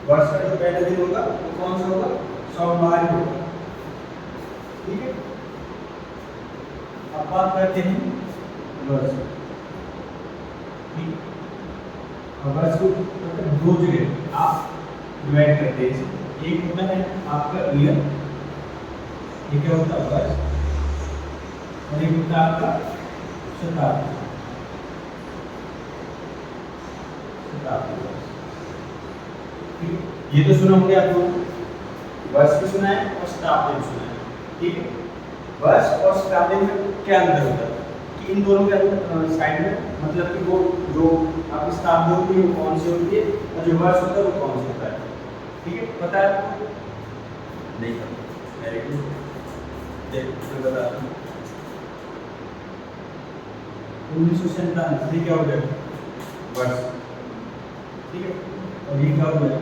वर्ष का जो पहला दिन होगा वो कौन सा होगा? सोमवार होगा। ठीक है, अब बात करते हैं वर्ष। ठीक, अब वर्ष को मतलब दो जगह आप डिवाइड करते हैं। एक होता है आपका ईयर, ये क्या होता है वर्ष, और एक होता है आपका शताब्दी। शताब्दी वर्ष, ठीक है, ये तो सुना होंगे आप लोग, वर्ष भी सुना है और शताब्दी भी सुना है। ठीक है, वर्ष और शताब्दी में क्या अंतर होता है कि इन दोनों के अंदर साइड में मतलब कि वो जो आपकी शताब्दी होती है वो कौन सी होती है और जो वर्ष होता है वो कौन सा होता है। ठीक है, पता है आपको? नहीं पता, वेरी गुड। देखो मैं बताता हूँ, 1947 ये क्या हो गया? वर्ष। ठीक है, और ये क्या हो गया?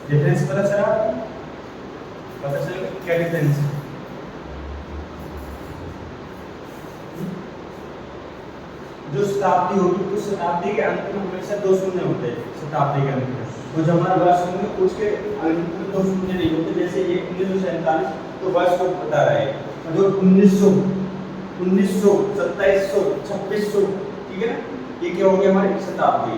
डिफरेंस पता चला आपको? पता चला क्या डिफरेंस है? जो शताब्दी होगी तो शताब्दी के अंत में हमेशा दो शून्य होते हैं। शताब्दी के अंत में तो जब हमारा वर्ष होंगे उसके अंत में दो शून्य नहीं होते। जैसे ये 1947 तो वर्ष को बता रहा है, और जो 1900, 2700, 2600, ठीक है ना, ये क्या हो गया? हमारी शताब्दी।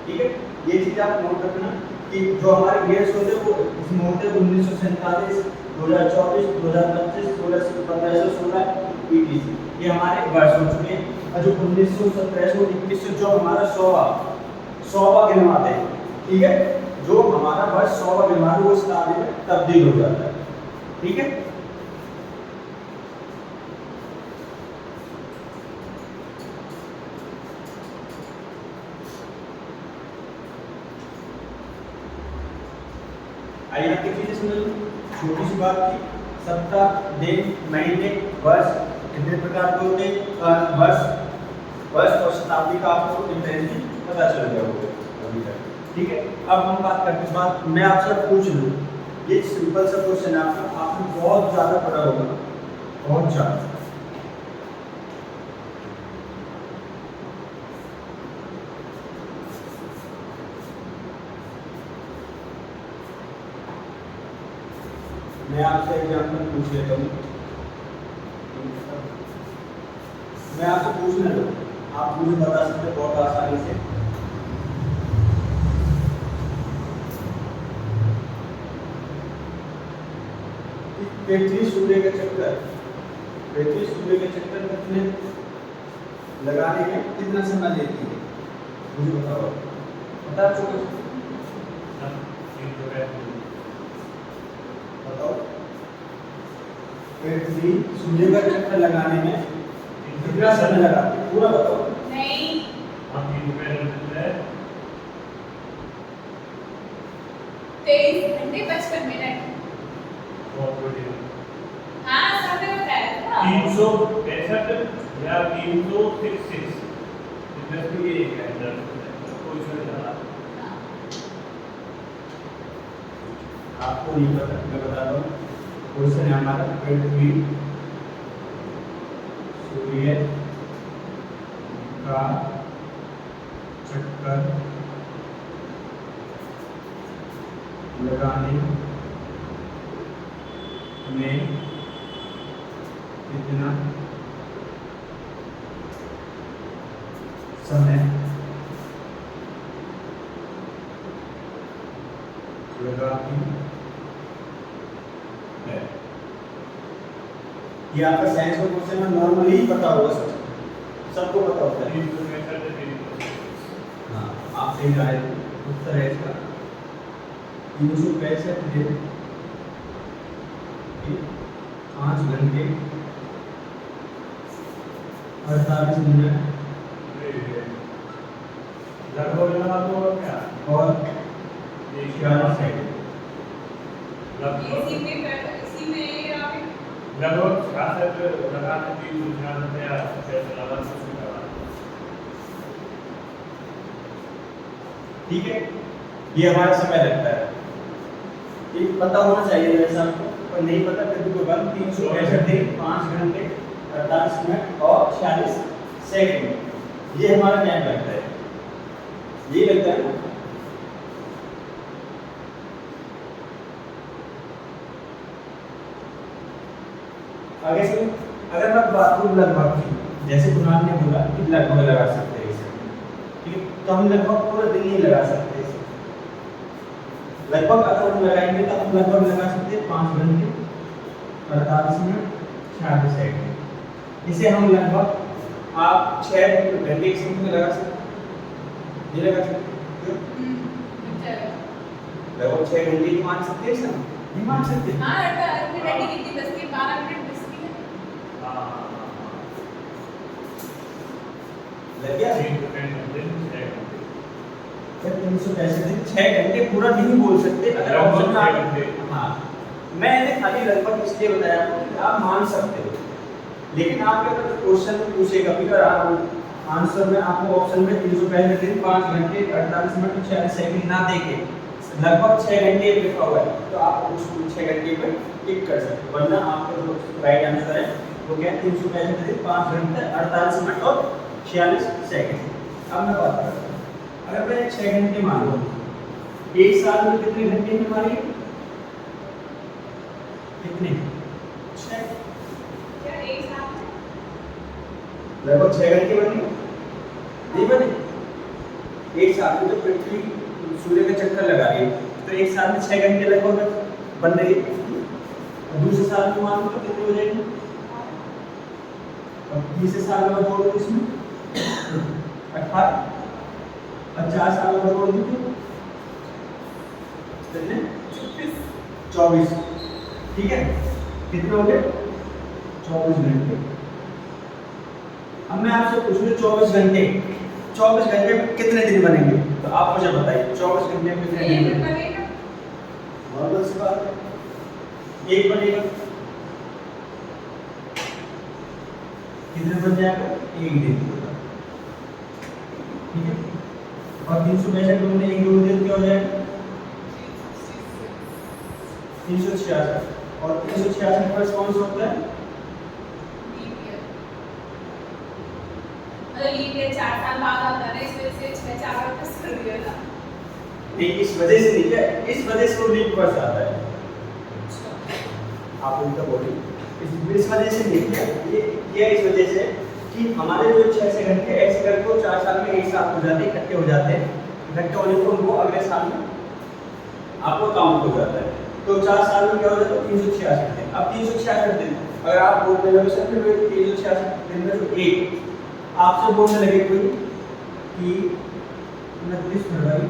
ठीक है, ये चीज आप नोट रखना कि जो हमारे ईयर्स होते हैं वो इसमें होते हैं 1947, 2024, 2025, 1516 ETC, ये हमारे वर्ष हो चुके हैं। और जो 1900, 1700, 2100 जो हमारा 100वां गिनवाते हैं, ठीक है, जो हमारा वर्ष 100वां गिनवाते वो शताब्दी में तब्दील हो जाता है। ठीक है, आइए आपकी चीजें समझ लो। छोटी सी बात थी, सप्ताह, दिन, महीने, वर्ष कितने प्रकार के होते हैं? वर्ष और शताब्दी का आपको डिफरेंस भी पता चल गया होगा अभी तक। ठीक है, अब हम बात करते हैं, बात मैं आपसे पूछ लूँ, ये सिंपल सा क्वेश्चन है आपका, आपने बहुत ज्यादा पढ़ा होगा, बहुत ज्यादा। मैं आपसे एग्जाम्पल पूछ लेता हूँ, मैं आपसे पूछने दो, आप मुझे बता सकते बहुत आसानी से। पृथ्वी सूर्य के चक्कर, पृथ्वी सूर्य के चक्कर कितने लगाने में कितना समय लेती है? मुझे बताओ, बता चुके बताओ, पृथ्वी सूर्य का चक्कर लगाने में कितना समय लगाती है? पूरा बताओ। नहीं, 23 घंटे 55 मिनट। हाँ, सबने बताया था। 365 या 366 इंडस्ट्री एक है कोई सा चला। आपको नहीं पता, मैं बताता हूँ। क्वेश्चन है हमारा, पृथ्वी सूर्य का चक्कर लगाने में कितना समय लगाती है? ये आपका साइंस का क्वेश्चन है, नॉर्मली ही पता होगा, सबको पता होता है। हाँ, आप सही कहा है, उत्तर है इसका 365 दिन, 5 घंटे 48 मिनट लगभग लगा तो क्या और 11 सेकंड। इसी में इसी में आप लगभग 66 लगाने 366 या 66 ठीक है, ये हमारा समय लगता है, ये पता होना चाहिए वैसे आपको, पर नहीं पता फिर भी कोई बात 365 दिन 5 घंटे 48 मिनट और 46 सेकंड, ये हमारा टाइम लगता है, ये लगता है ना। आगे से अगर मैं बात करूँ लगभग की, जैसे कुणाल ने बोला कि लगभग लगा सकते हैं इसे, ठीक है, तो हम लगभग पूरा दिन नहीं लगा सकते इसे। लगभग अगर हम लगाएंगे तो हम लगभग लगा सकते हैं 5 घंटे 48 मिनट 46 सेकंड। इसे हम लगभग आप 6 घंटे एक समय में लगा सकते हैं, ये लगा सकते हैं क्यों? लगभग 6 घंटे की मान सकते हैं सर, नहीं मान सकते। हाँ मिनट कितनी बजती है 12 मिनट बजती है। लग गया 365 दिन 6 घंटे पूरा नहीं बोल सकते अगर ऑप्शन में आप, हाँ मैंने खाली लगभग इसलिए बताया आपको कि आप मान सकते हो, लेकिन आपके अगर क्वेश्चन में पूछेगा भी अगर आप आंसर में आपको ऑप्शन में 365 दिन 5 घंटे 48 मिनट 46 सेकंड ना देके लगभग 6 घंटे लिखा हुआ है तो आप उसको 6 घंटे पे टिक कर सकते हो, वरना आपका जो राइट आंसर है वो क्या है 365 दिन 5 घंटे 48 मिनट और 46 सेकंड। अब मैं बात करता हूँ, अगर मैं 6 घंटे मान लूँ, एक साल में कितने घंटे हैं हमारे, कितने 6, क्या एक साथ में? लगभग 6 घंटे बने नहीं बने। एक साल में जब पृथ्वी सूर्य का चक्कर लगा रही है तो एक साल में 6 घंटे लगभग बन रही है, और दूसरे साल में मान लो तो कितने हो जाएंगे, और तीसरे साल में जोड़ दो इसमें 18, और 4 साल में जोड़ दो कितने 24, ठीक है, कितने हो गए 24 घंटे। अब मैं आपसे पूछ रहा हूँ 24 घंटे में कितने दिन बनेंगे, तो आप मुझे बताइए 24 घंटे में कितने दिन एक बनेंगे। बनेगा। नॉर्मल सी बात है, एक बनेगा, कितने बन जाएगा, एक दिन पूरा, ठीक है, और 365 में एक दो दिन क्या हो जाएगा 366, और 366 प्लस कौन सा होता है, लीप ईयर 4 साल बाद आता है, इस वजह से 6 4 प्लस कर दिया था। नहीं इस वजह से नहीं है, इस वजह से वो लीप वर्ष आता है, आप उनका बोलिए इस वजह से नहीं है, ये इस वजह से कि हमारे जो 6 घंटे ऐसे करके वो 4 साल में एक साथ हो जाते हैं, इकट्ठे हो जाते हैं, इकट्ठे होने को उनको अगले साल में आपको काउंट हो जाता है, तो 4 साल में क्या हो जाता है 366 दिन। अब 366 दिन अगर आप बोलने लगे सर फिर 366 दिन में जो एक आपसे बोलने लगे कोई कि 29 फरवरी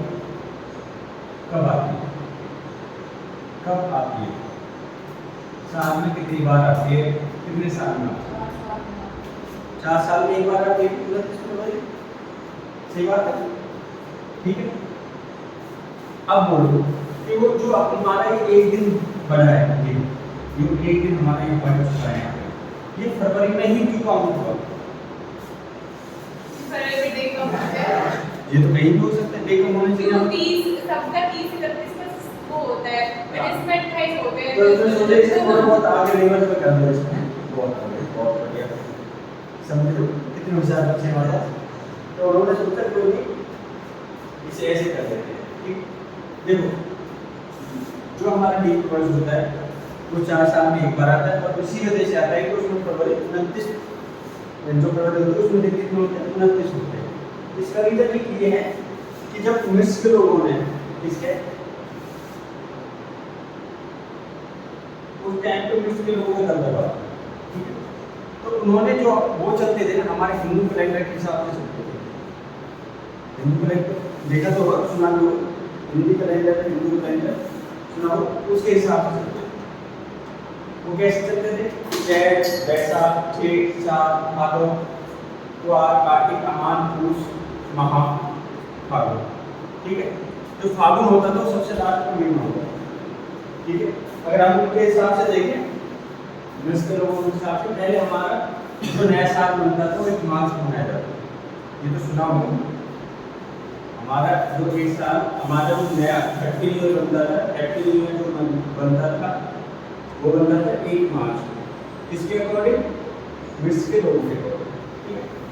कब आती है, कब आती है, साल में कितनी बार आती है, कितने साल में आती है, 4 साल में एक बार आती है 29 फरवरी, सही बात है, ठीक है। अब बोलो कि वो जो हमारा ये एक दिन बना है, ये एक दिन हमारा ये बन चुका है, ये फरवरी में ही क्यों काउंट हुआ, फरवरी में डे कम होता है, ये तो कहीं भी हो सकता है, डे कम होने क्यों चाहिए 30 सबका 30 31 का वो होता है, एडजस्टमेंट 28 होते हैं, तो इसमें सोचे कि थोड़ा बहुत आगे लेवल पे कर दो इसमें, बहुत बढ़िया, समझ लो कितने होशियार बच्चे हमारे, तो उन्होंने सोचा कोई नहीं इसे ऐसे कर देते हैं, ठीक। देखो जो हमारा लीप वर्ष होता है वो 4 साल में एक बार आता है, और उसी वजह से आता है कि उसमें फरवरी 29 जो फरवरी होती है उसमें दिन कितने होते हैं 29 होते हैं। इसका रीजन भी ये है कि जब मिस्र के लोगों ने इसके उस टाइम पे मिस्र के लोगों को दल दबा, ठीक है, तो उन्होंने जो वो चलते थे ना हमारे हिंदू कैलेंडर के हिसाब से चलते थे, हिंदू कैलेंडर देखा तो होगा, सुना भी होगा, हिंदी कैलेंडर हिंदू कैलेंडर सुना हो, उसके हिसाब से चलते थे। वो कैसे चलते थे, चैत बैसाख जेठ साल भादो कुआर कार्तिक अमान पूस महा फागुन, ठीक है, जो फागुन होता था वो सबसे लास्ट में महीना होता है, ठीक है। अगर हम उनके हिसाब से देखें, ब्रिटिश के लोगों के हिसाब से, पहले हमारा जो नया साल बनता था वो 1 मार्च को मनाया जाता था। ये तो सुना होगा। हमारा जो एक साल, हमारा जो नया हैप्पी न्यू ईयर बनता था, हैप्पी न्यू ईयर जो बनता था वो बनता था 1 मार्च को। किसके अकॉर्डिंग? ब्रिटिश के लोगों के अकॉर्डिंग।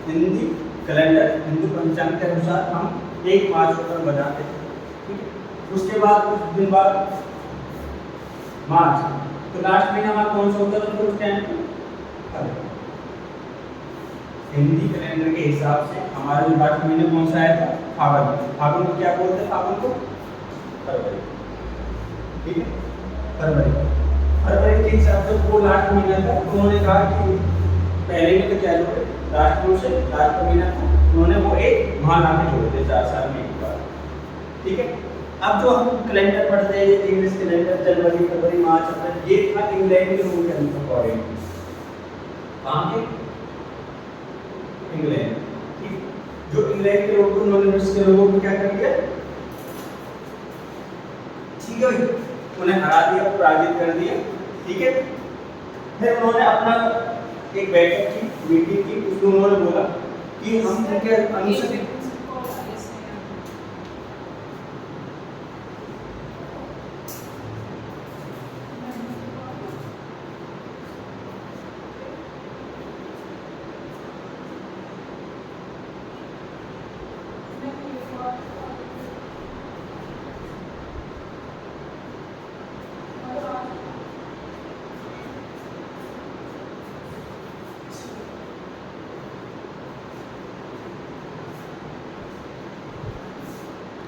हिंदी कैलेंडर, हिंदू पंचांग के अनुसार हम 1 मार्च को बनाते थे। उसके बाद कुछ दिन बाद मार्च, तो लास्ट महीना हमारा कौन सा होता था उस टाइम पे? हिंदी कैलेंडर के हिसाब से हमारा जो लास्ट महीना कौन सा आया था? फागुन। फागुन को क्या बोलते हैं? फागुन को फरवरी। ठीक है, फरवरी। फरवरी के हिसाब से वो लास्ट महीना था। उन्होंने कहा कि पहले में तो क्या जोड़े, लास्ट में से लास्ट का महीना था, उन्होंने वो एक माह नाम जोड़े थे 4 साल में एक बार। ठीक है, अब जो हम कैलेंडर पढ़ते हैं, इंग्लिश कैलेंडर, जनवरी, फरवरी, मार्च, अप्रैल, ये था इंग्लैंड के लोगों के अकॉर्डिंग। कहाँ के? इंग्लैंड। ठीक, जो इंग्लैंड के लोग, उन्होंने ब्रिटिश के लोगों को क्या कर दिया? ठीक है भाई, उन्हें हरा दिया, पराजित कर दिया। ठीक है, फिर उन्होंने अपना एक बैठक की, मीटिंग की, उसमें उन्होंने बोला कि हम उनके अनुसार